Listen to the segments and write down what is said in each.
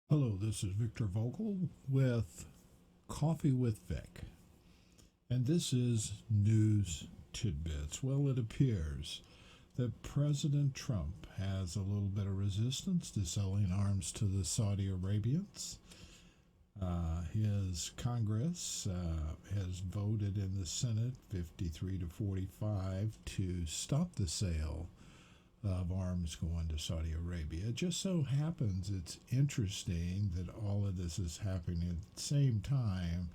Hello, this is Victor Vogel with Coffee with Vic, and this is News Tidbits. Well, it appears that President Trump has a little bit of resistance to selling arms to the Saudi Arabians. His Congress has voted in the Senate 53 to 45 to stop the sale of arms going to Saudi Arabia. It just so happens it's interesting that all of this is happening at the same time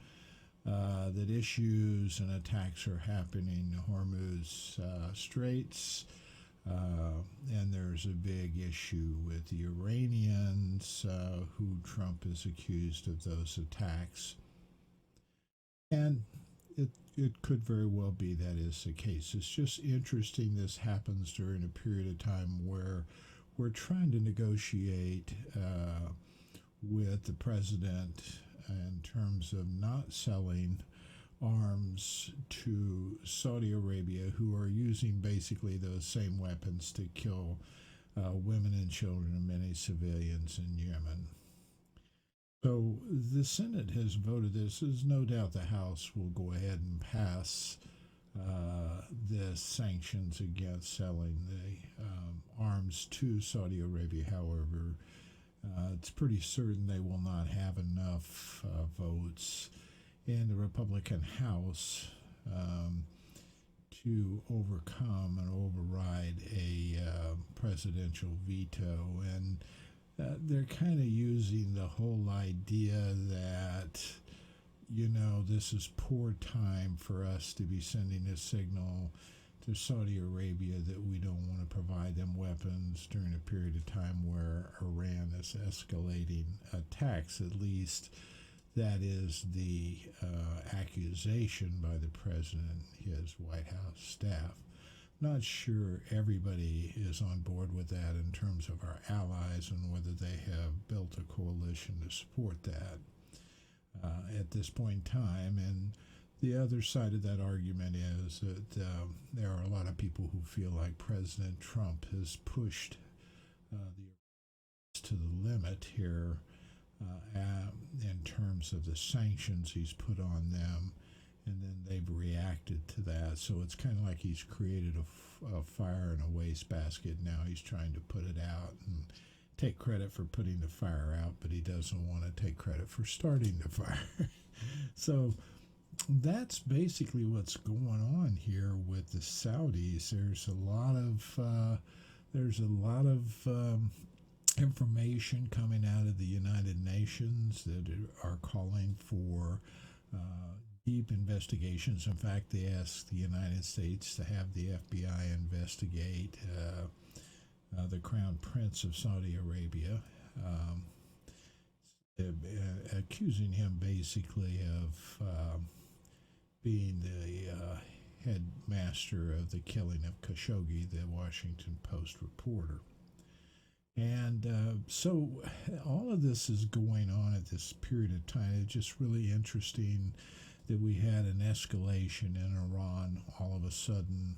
that issues and attacks are happening in the Hormuz Straits. And there's a big issue with the Iranians, who Trump is accused of those attacks. And it could very well be that is the case. It's just interesting this happens during a period of time where we're trying to negotiate with the president in terms of not selling arms to Saudi Arabia, who are using basically those same weapons to kill women and children and many civilians in Yemen. So the Senate has voted this. There's no doubt the House will go ahead and pass the sanctions against selling the arms to Saudi Arabia. However, it's pretty certain they will not have enough votes in the Republican House to overcome and override a presidential veto. And they're kind of using the whole idea that, this is poor time for us to be sending a signal to Saudi Arabia that we don't want to provide them weapons during a period of time where Iran is escalating attacks. At least that is the accusation by the president and his White House staff. Not sure everybody is on board with that in terms of our allies and whether they have built a coalition to support that at this point in time. And the other side of that argument is that there are a lot of people who feel like President Trump has pushed the to the limit here in terms of the sanctions he's put on them, and then they've reacted to that. So it's kind of like he's created a fire in a wastebasket. Now he's trying to put it out and take credit for putting the fire out, but he doesn't want to take credit for starting the fire. So that's basically what's going on here with the Saudis. There's a lot of information coming out of the United Nations that are calling for deep investigations. In fact, they asked the United States to have the FBI investigate the Crown Prince of Saudi Arabia, accusing him basically of being the headmaster of the killing of Khashoggi, the Washington Post reporter. And so all of this is going on at this period of time. It's just really interesting that we had an escalation in Iran all of a sudden,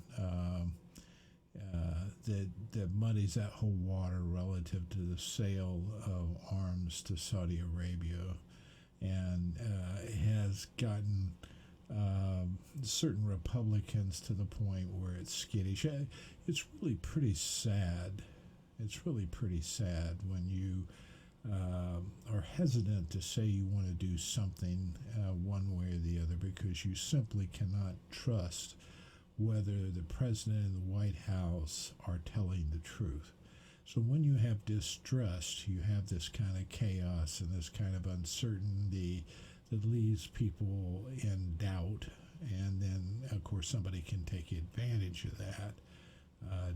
that muddies that whole water relative to the sale of arms to Saudi Arabia, and has gotten certain Republicans to the point where it's skittish. It's really pretty sad. It's really pretty sad when you are hesitant to say you want to do something one way or the other, because you simply cannot trust whether the president and the White House are telling the truth. So when you have distrust, you have this kind of chaos and this kind of uncertainty that leaves people in doubt. And then, of course, somebody can take advantage of that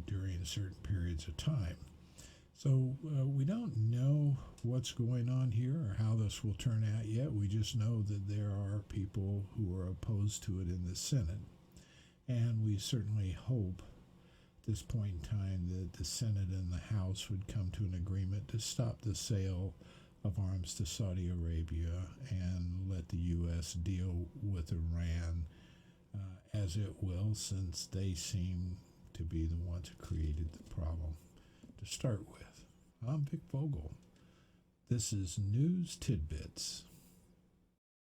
during certain periods of time. So we don't know what's going on here or how this will turn out yet. We just know that there are people who are opposed to it in the Senate. And we certainly hope at this point in time that the Senate and the House would come to an agreement to stop the sale of arms to Saudi Arabia and let the U.S. deal with Iran as it will, since they seem to be the ones who created the problem to start with. I'm Vic Vogel. This is News Tidbits.